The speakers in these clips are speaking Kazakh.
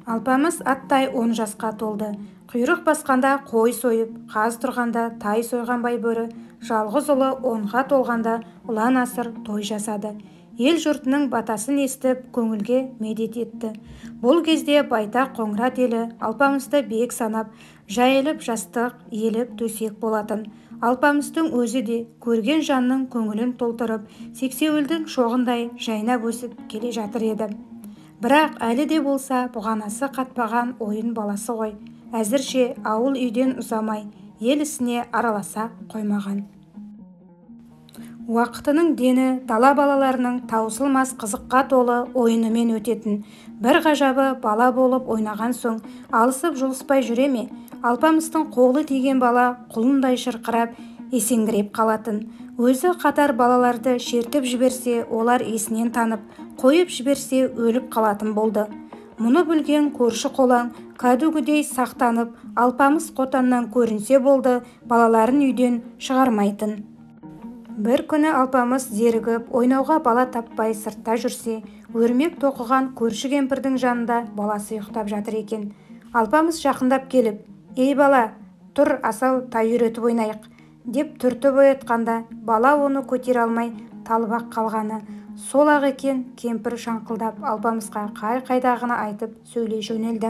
Алпамыс аттай 10 жасқа толды. Құйрық басқанда қой сойып, қаз тұрғанда тай сойған байбөрі, жалғыз ұлы 10-ға толғанда ұлан асыр той жасады. Ел жұртының батасын естіп, көңілге медет етті. Бұл кезде байтақ Қоңырат елі Алпамысты бек санап, жайылып жастық, еліп төсек болатын. Алпамыстың өзі де көрген жанның көңілін толтырып, сексеуілдің шоғындай жайнап өсіп келе жатыр еді. Бірақ әлі де болса бұғанасы қатпаған ойын баласы ғой. Әзірше ауыл үйден ұзамай, ел ісіне араласа қоймаған. Уақытының дені дала балаларының таусылмас қызыққа толы ойынымен өтетін. Бір ғажабы бала болып ойнаған соң алысып жұлыспай жүре ме? Алпамыстың қолы тиген бала құлындай шырқырап, есеңгіреп қалатын. Өзі қатар балаларды шертіп жіберсе, олар есінен танып, қойып жіберсе өліп қалатын болды. Мұны білген көрші қолаң кәдугідей сақтанып, Алпамыс қотаннан көрінсе болды, балаларын үйден шығармайтын. Бір күні Алпамыс зерігіп, ойнауға бала таппай сыртта жүрсе, өрмек тоқыған көрші кемпірдің жанында баласы ұйықтап жатыр екен. Алпамыс жақындап келіп, «Ей бала, тұр, асау тай үйретіп ойнайық», деп түртіп оятқанда, бала оны көтере алмай талбақ қалғаны. Сол-ақ екен. Кемпір шаңқылдап Алпамысқа қай-қайдағыны айтып сөйлей жөнелді.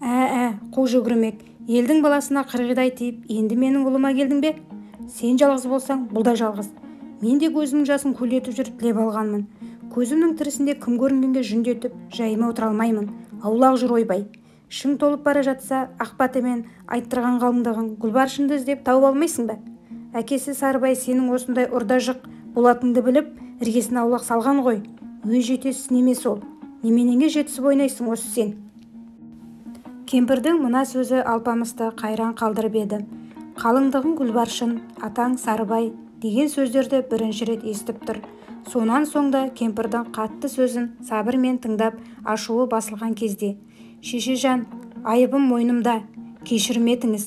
Қу жүгірмек, елдің баласына қырғидай тиіп, енді менің ұлыма келдің бе? Сен жалғыз болсаң, бұл да жалғыз. Мен де көзімнің жасын көлдетіп жүріп тілеп алғанмын. Көзімнің тірісінде кім көрінгенге жүндетіп, жайыма отыра алмаймын. Аулақ жүр ойбай. Ішің толып бара жатса, Ақбатымен айттырған қалыңдығың Гүлбаршынды іздеп тауып алмайсың ба? Әкесі Сарыбай сенің осындай ұрда-жық болатынды біліп, іргесіне аулақ салған ғой. Өз жетесіз неме сол. Неменеңе жетісіп ойнайсың осы сен? Кемпірдің мына сөзі Алпамысты қайран қалдырып еді. Қалыңдығың Гүлбаршын, атаң Сарыбай деген сөздерді бірінші рет естіп тұр. Сонан соңда кемпірдің қатты сөзін сабырмен тыңдап, ашуы басылған кезде, «Шешежан, айыбым мойнымда, кешірім етіңіз.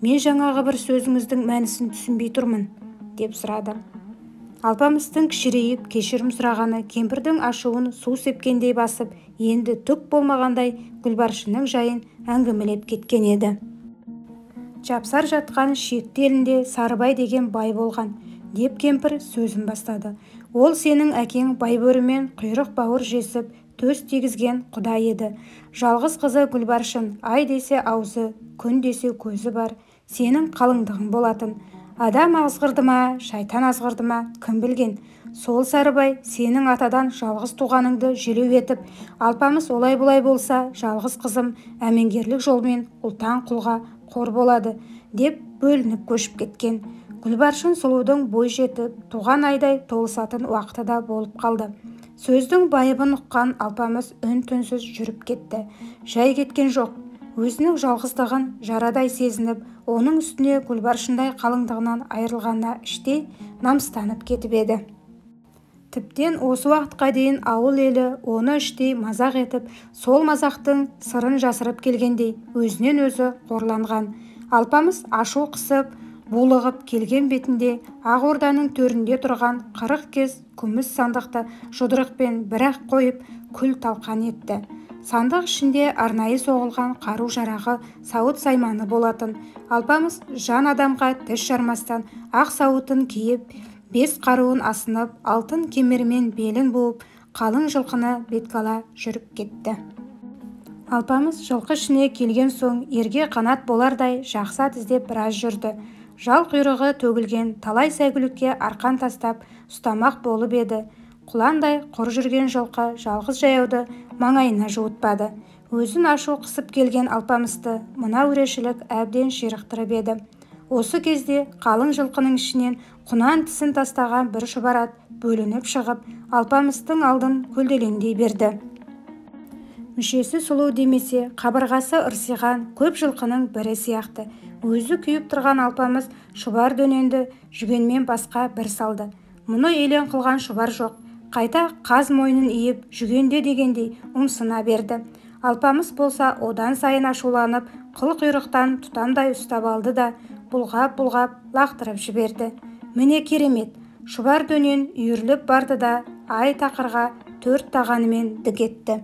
Мен жаңағы бір сөзіңіздің мәнісін түсінбей тұрмын», деп сұрады. Алпамыстың кішірейіп кешірім сұрағаны кемпірдің ашуын су сепкендей басып, енді түк болмағандай Гүлбаршынның жайын әңгімелеп кеткен еді. Жапсар жатқан шекті елінде Сарыбай деген бай болған, деп кемпір сөзін бастады. Ол сенің әкең байбөрімен құйрық бауыр жесіп, төс тегізген құда еді. Жалғыз қызы Гүлбаршын, ай десе аузы, күн десе көзі бар, сенің қалыңдығың болатын. Адам азғырды ма, шайтан азғырды ма, кім білген? Сол Сарыбай сенің атадан жалғыз туғаныңды желеу етіп, Алпамыс олай бұлай болса, жалғыз қызым әмеңгерлік жолмен ұлтан құлға қор болады, деп бөлініп көшіп кеткен. Гүлбаршын сұлудың бой жетіп, туған айдай толысатын уақыты да болып қалды. Сөздің байыбын ұққан Алпамыс үн-түнсіз жүріп кетті. Жай кеткен жоқ. Өзінің жалғыздығын жарадай сезініп, оның үстіне Гүлбаршындай қалыңдығынан айырылғанына іштей намыстанып кетіп еді. Тіптен осы уақытқа дейін ауыл елі оны іштей мазақ етіп, сол мазақтың сырын жасырып келгендей өзінен өзі қорланған. Алпамыс ашу қысып, булығып келген бетінде Ақ Орданың төрінде тұрған 40 кез күміс сандықты жұдырықпен бір-ақ қойып күл талқан етті. Сандық ішінде арнайы соғылған қару-жарағы сауыт сайманы болатын. Алпамыс жан адамға тіс жармастан ақ сауытын киіп, 5 қаруын асынып, алтын кемермен белін буып, қалың жылқыны беткала жүріп кетті. Алпамыс жылқы ішіне келген соң ерге қанат болардай жақсы ат іздеп біраз жүрді. Жал құйрығы төгілген талай сәйгүлікке арқан тастап ұстамақ болып еді. Құландай құр жүрген жылқы жалғыз жаяуды маңайына жуытпады. Өзін ашу қысып келген Алпамысты мына өрешілік әбден ширықтырып еді. Осы кезде қалың жылқының ішінен құнан тісін тастаған бір шұбар ат бөлініп шығып, Алпамыстың алдын көлделеңдей берді. Мүшесі сұлу демесе, қабырғасы ырсиған көп жылқының бірі сияқты. Өзі күйіп тұрған Алпамыс шұбар дөненді жүгенмен басқа бір салды. Мұны елең қылған шұбар жоқ. Қайта қаз мойнын иіп жүгенде дегендей ұмсына берді. Алпамыс болса одан сайын ашуланып, қыл құйрықтан тұтамдай ұстап алды да бұлғап-бұлғап лақтырып жіберді. Міне керемет, шұбар дөнен үйіріліп барды да ай тақырға 4 тағанымен дік етті.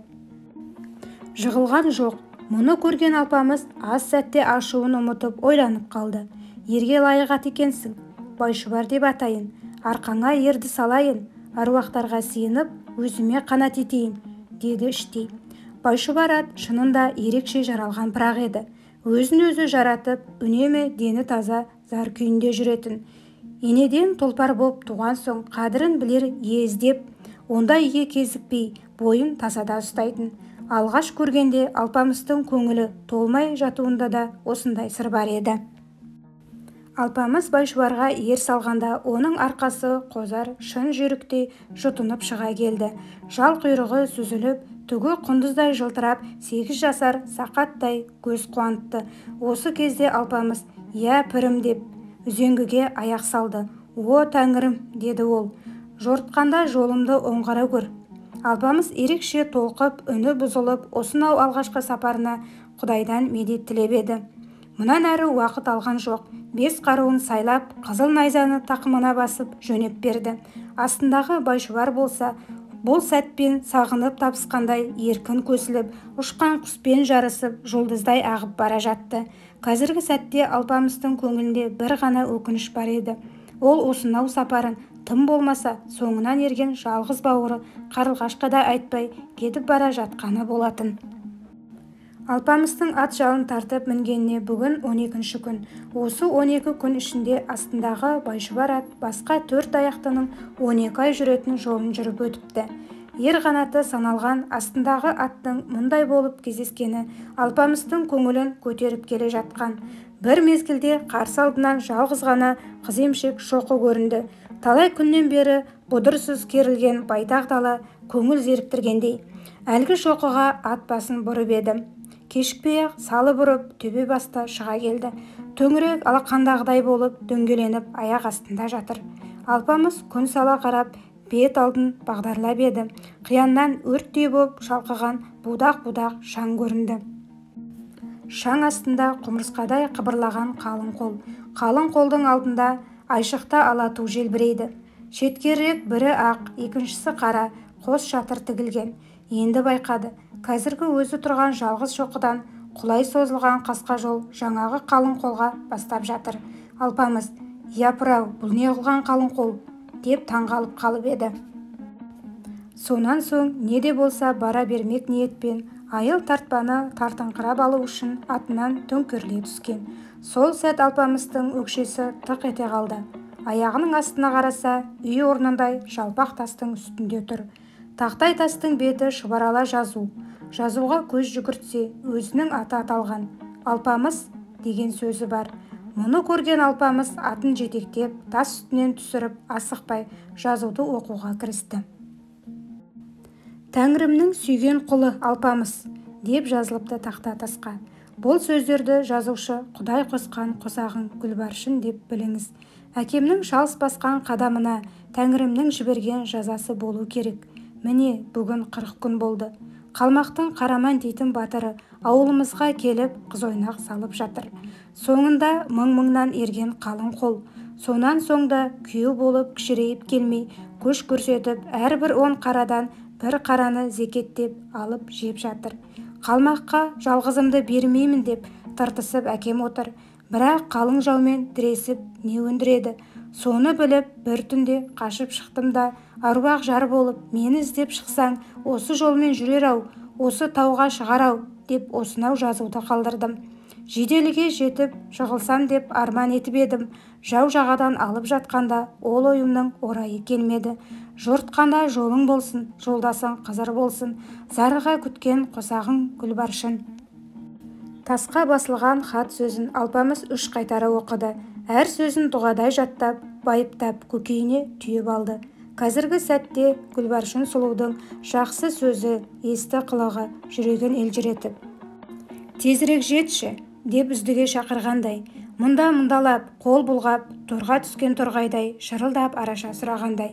жығылған жоқ. Мұны көрген Алпамыс аз сәтте ашуын ұмытып ойланып қалды. Ерге лайық ат екенсің, Байшұбар деп атайын, арқаңа ерді салайын, аруақтарға сиынып, өзіме қанат етейін, деді іштей. Байшұбар ат шынында ерекше жаралған пырақ еді. Өзін-өзі жаратып, үнемі дені таза, зар күйінде жүретін. Енеден толпар боп туған соң қадірін білер ездеп, онда үйге кезікпей, бойын тасада ұстайтын. Алғаш көргенде Алпамыстың көңілі толмай жатуында да осындай сыр бар еді. Алпамыс Байшұбарға ер салғанда оның арқасы қозар шын жүйріктей жұтынып шыға келді. Жал құйрығы сүзіліп, түгі құндыздай жылтырап, 8 жасар сақаттай көз қуантты. Осы кезде Алпамыс, «Я пірім» деп үзеңгіге аяқ салды. «О, тәңірім», деді ол, «жортқанда жолымды оңғара көр». Алпамыс ерекше толқып, үні бұзылып, осынау алғашқы сапарына Құдайдан медет тілеп еді. Мұнан әрі уақыт алған жоқ. 5 қаруын сайлап, қызыл найзаны тақымына басып жөнеп берді. Астындағы Байшұбар болса, бұл сәтпен сағынып табысқандай еркін көсіліп, ұшқан құспен жарысып, жұлдыздай ағып бара жатты. Қазіргі сәтте Алпамыстың көңілінде бір ғана өкініш бар еді. Ол осынау сапарын тым болмаса соңынан ерген жалғыз бауыры Қарлығашқа да айтпай кетіп бара жатқаны болатын. Алпамыстың ат жалын тартып мінгеніне бүгін 12-ші күн. Осы 12 күн ішінде астындағы Байшұбар ат басқа 4 аяқтының 12 ай жүретін жолын жүріп өтіпті. Ер қанаты саналған астындағы аттың мұндай болып кездескені Алпамыстың көңілін көтеріп келе жатқан. Бір мезгілде қарсы алдынан жалғыз ғана қыземшек шоқы көрінді. Талай күннен бері бұдырсыз керілген байтақ дала көңіл зеріктіргендей. Әлгі шоқыға ат басын бұрып еді. Кешікпей-ақ салып ұрып төбе баста шыға келді. Төңірек алақандағыдай болып дөңгеленіп аяқ астында жатыр. Алпамыс күн сала қарап, бет алдын бағдарлап еді. Қияннан өрттей боп шалқыған будақ-будақ шаң көрінді. Шаң астында құмырсқадай қыбырлаған қалың қол. Қалың қолдың алдында айшықта алату желбірейді. Шеткерірек бірі ақ, екіншісі қара, қос шатыр тігілген. Енді байқады. Қазіргі өзі тұрған жалғыз шоқыдан құлай созылған қасқа жол жаңағы қалың қолға бастап жатыр. Алпамыс, «Япыр-ау, бұл не қылған қалың қол?» деп таңғалып қалып еді. Сонан соң не де болса бара бермек ниетпен айыл тартпаны тартыңқырап алу үшін атынан төңкеріле түскен. Сол сәт Алпамыстың өкшесі тық ете қалды. Аяғының астына қараса, үй орнындай жалпақ тастың үстінде тұр. Тақтай тастың беті шұбарала жазу. Жазуға көз жүгіртсе, өзінің аты аталған. Алпамыс деген сөзі бар. Мұны көрген Алпамыс атын жетектеп, тас үстінен түсіріп, асықпай жазуды оқуға кірісті. «Тәңірімнің сүйген құлы Алпамыс» деп жазылыпты тақта тасқа. Бұл сөздерді жазушы Құдай қосқан қосағың Гүлбаршын деп біліңіз. Әкемнің шалыс басқан қадамына Тәңірімнің жіберген жазасы болу керек. Міне, бүгін 40 күн болды. Қалмақтың Қараман дейтін батыры ауылымызға келіп қыз ойнақ салып жатыр. Соңында мың-мыңнан ерген қалың қол. Сонан соңда күйеу болып кішірейіп келмей, көш көрсетіп, әрбір 10 қарадан бір қараны зекеттеп алып жеп жатыр. Қалмаққа жалғызымды бермеймін деп тыртысып әкем отыр. Бірақ қалың жаумен тіресіп не өндіреді? Соны біліп, бір түнде қашып шықтым да, аруақ жар болып, мені іздеп шықсаң, осы жолмен жүрер-ау, осы тауға шығар-ау, деп осынау жазуды қалдырдым. Жиделіге жетіп, жығылсам деп арман етіп едім. Жау жағадан алып жатқанда, ол ойымның орайы келмеді. Жортқанда жолың болсын, жолдасың қызыр болсын, зарыға күткен қосағың Гүлбаршын. Тасқа басылған хат сөзін Алпамыс 3 қайтара оқыды. Әр сөзін дұғадай жаттап, байыптап, көкейіне түйіп алды. Қазіргі сәтте Гүлбаршын сұлудың жақсы сөзі, есті қылығы жүрегін елжіретіп, «Тезірек жетші» деп үздіге шақырғандай, мұндалап, қол бұлғап, торға түскен торғайдай шырылдап араша сұрағандай.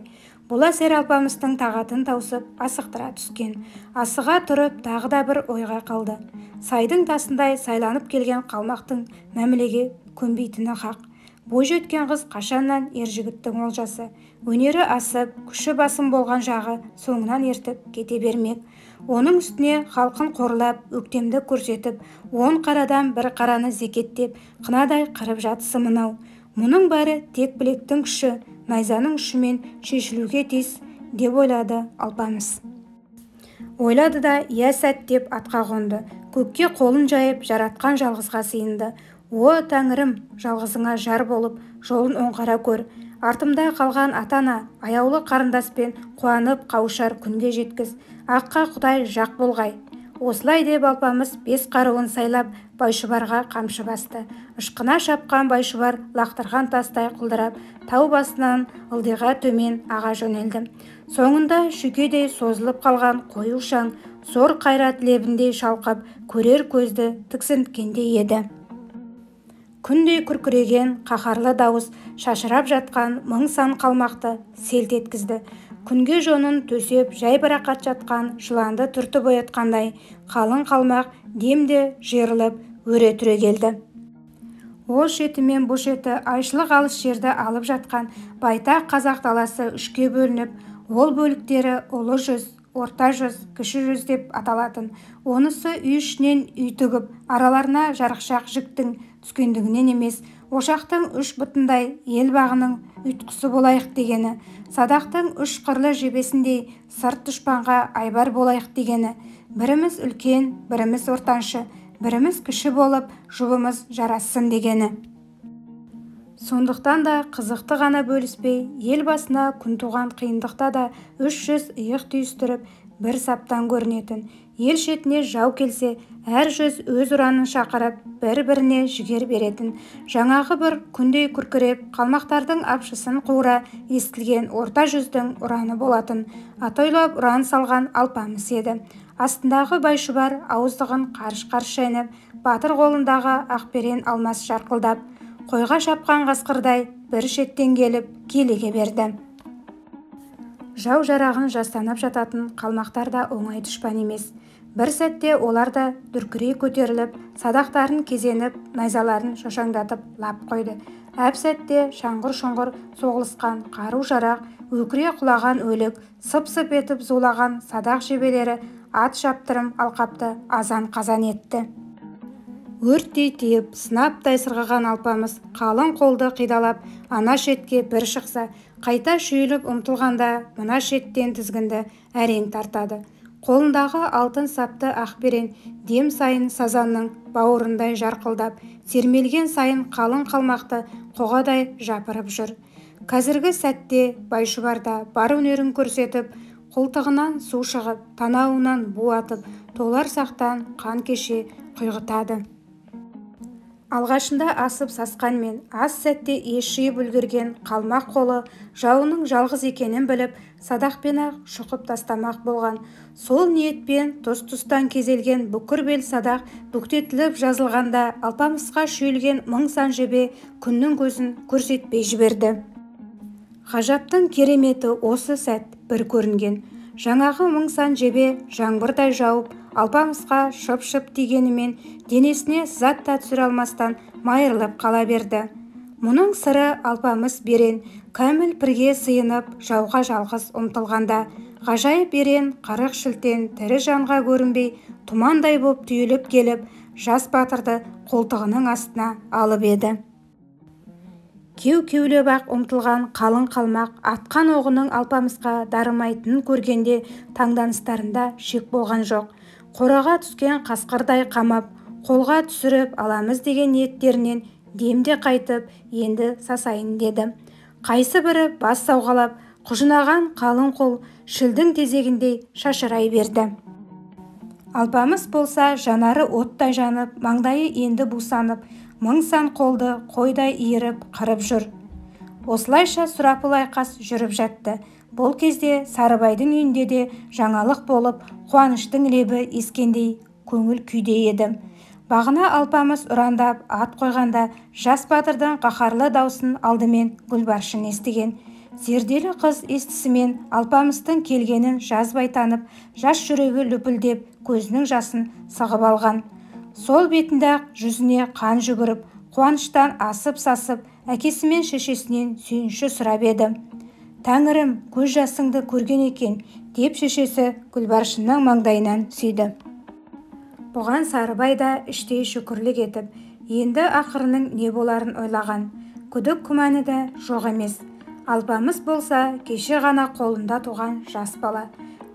Бұл әсер Алпамыстың тағатын таусып, асықтыра түскен. Асыға тұрып, тағы да бір ойға қалды. Сайдың тасындай сайланып келген қалмақтың мәмілеге көнбейтіні хақ. Бой жеткен қыз қашаннан ер жігіттің олжасы. Өнері асып, күші басым болған жағы соңынан ертіп кете бермек. Оның үстіне халқын қорлап, өктемді көрсетіп, 10 қарадан бір қараны зекеттеп, қынадай қырып жатысы мынау. Мұның бәрі тек білектің күші, найзаның ұшымен шешілуге тиіс деп ойлады Алпамыс. Ойлады да иә сәт деп атқа қонды. Көкке қолын жайып, жаратқан жалғызға сыйынды. О тәңірім, жалғызыңа жар болып, жолын оңғара көр. Артымда қалған атана, аяулы қарындаспен қуанып қауышар күнге жеткіз. Аққа Құдай жақ болғай. Осылай деп Алпамыс 5 қаруын сайлап, Байшұбарға қамшы басты. Ышқына шапқан Байшұбар лақтырған тастай құлдырап, тау басынан ылдиға төмен аға жөнелді. Соңында шүйкедей созылып қалған қою шаң, зор қайрат лебіндей шалқып, көрер көзді тіксінткендей еді. Күндей күркіреген қаһарлы дауыс шашырап жатқан мың сан қалмақты селт еткізді. Күнге жонын төсеп, жайбарақат жатқан жыланды түртіп оятқандай, қалың қалмақ демде жиырылып, өре түрегелді. Ол шеті мен бұл шеті айшылық алыс жерді алып жатқан байтақ қазақ даласы үшке бөлініп, ол бөліктері ұлы жүз, орта жүз, кіші жүз деп аталатын. Онысы үй ішінен үй тігіп, араларына жарықшақ жіктің түскендігінен емес, ошақтың 3 бұтындай ел бағының ұйтқысы болайық дегені, садақтың 3 қырлы жебесіндей сырт дұшпанға айбар болайық дегені, біріміз үлкен, біріміз ортаншы, біріміз кіші болып, жұбымыз жарассын дегені. Сондықтан да қызықты ғана бөліспей, ел басына күн туған қиындықта да 300 иық түйістіріп, бір саптан көрінетін. Ел шетіне жау келсе, әр жүз өз ұранын шақырып, бір-біріне жігер беретін. Жаңағы бір күндей күркіреп, қалмақтардың апшысын қуыра естілген орта жүздің ұраны болатын. Атойлап ұран салған Алпамыс еді. Астындағы Байшұбар ауыздығын қарш-қарш шайнап, батыр қолындағы ақберен алмас жарқылдап, қойға шапқан қасқырдай бір шеттен келіп келеге берді. Жау жарағын жастанып жататын қалмақтар да оңай дұшпан емес. Бір сәтте олар да дүркірей көтеріліп, садақтарын кезеніп, найзаларын шошаңдатып лап қойды. Әп сәтте шаңғыр-шұңғыр соғылысқан қару жарақ, өкіре құлаған өлік, сып-сып етіп зулаған садақ жебелері ат шаптырым алқапты азан-қазан етті. Өрттей тиіп, сынаптай сырғыған Алпамыс қалың қолды қидалап, ана шетке бір шықса, қайта шүйіліп ұмтылғанда, мына шеттен тізгінді әрең тартады. Қолындағы алтын сапты ақберен дем сайын сазанның бауырындай жарқылдап, сермелген сайын қалың қалмақты қоғадай жапырып жүр. Қазіргі сәтте Байшұбарда бар өнерін көрсетіп, қолтығынан су шығып, танауынан бу атып, толар сақтан қан кеше құйғытады. Алғашында асып сасқанмен, аз сәтте ес жиып үлгерген қалмақ қолы жауының жалғыз екенін біліп, садақпен-ақ шұқып тастамақ болған. Сол ниетпен тұс-тұстан кезелген бүкір бел садақ бүктетіліп жазылғанда, Алпамысқа шүйілген мың сан жебе күннің көзін көрсетпей жіберді. Ғажаптың кереметі осы сәт бір көрінген. Жаңағы мың сан жебе жаңбырдай жауып, Алпамысқа шып-шып тигенімен денесіне зат та түсіре алмастан майырылып қала берді. Мұның сыры Алпамыс берен, кәміл пірге сыйынып, жауға жалғыз ұмтылғанда, ғажайып ерен, қырық шілтен тірі жанға көрінбей, тұмандай боп түйіліп келіп, жас батырды қолтығының астына алып еді. Кеу-кеулеп ақ ұмтылған қалың қалмақ атқан оғының Алпамысқа дарымайтынын көргенде таңданыстарында шек болған жоқ. Қораға түскен қасқырдай қамап, қолға түсіріп аламыз деген ниеттерінен демде қайтып, енді сасайын деді. Қайсы бірі бас сауғалап, құжынаған қалың қол шілдің тезегіндей шашырай берді. Алпамыс болса жанары оттай жанып, маңдайы енді бусанып, мың сан қолды қойдай иіріп қырып жүр. Осылайша сұрапыл айқас жүріп жатты. Бұл кезде Сарыбайдың үйінде де жаңалық болып, қуаныштың лебі ескендей көңіл күйде еді. Бағына Алпамыс ұрандап ат қойғанда, жас батырдың қаһарлы даусын алдымен Гүлбаршын естіген. Зерделі қыз естісімен Алпамыстың келгенін жазбай танып, жас жүрегі лүпілдеп, көзінің жасын сығып алған. Сол бетінде жүзіне қан жүгіріп, қуаныштан асып-сасып, әкесі мен шешесінен сүйінші сұрап еді. Тәңірім, көз жасыңды көрген екен, деп шешесі Гүлбаршынның маңдайынан сүйді. Бұған Сарыбай да іштей шүкірлік етіп, енді ақырының не боларын ойлаған. Күдік күмәні де жоқ емес. Алпамыс болса, кеше ғана қолында туған жас бала.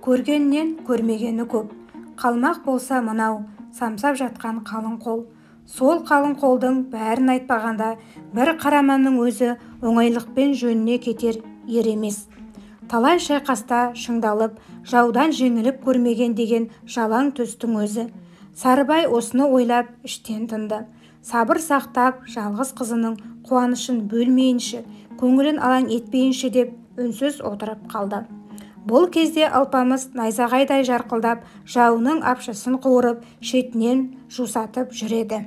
Көргеннен көрмегені көп. Қалмақ болса мынау, самсап жатқан қалың қол. Сол қалың қолдың бәрін айтпағанда, бір қараманның өзі оңайлықпен жөніне кетер ер емес. Талай шайқаста шыңдалып, жаудан жеңіліп көрмеген деген жалаң төстің өзі. Сарыбай осыны ойлап іштен тынды. Сабыр сақтап, жалғыз қызының қуанышын бөлмейінші, көңілін алаң етпейінші деп үнсіз отырып қалды. Бұл кезде Алпамыс найзағайдай жарқылдап, жауының апшысын қуырып, шетінен жусатып жүреді.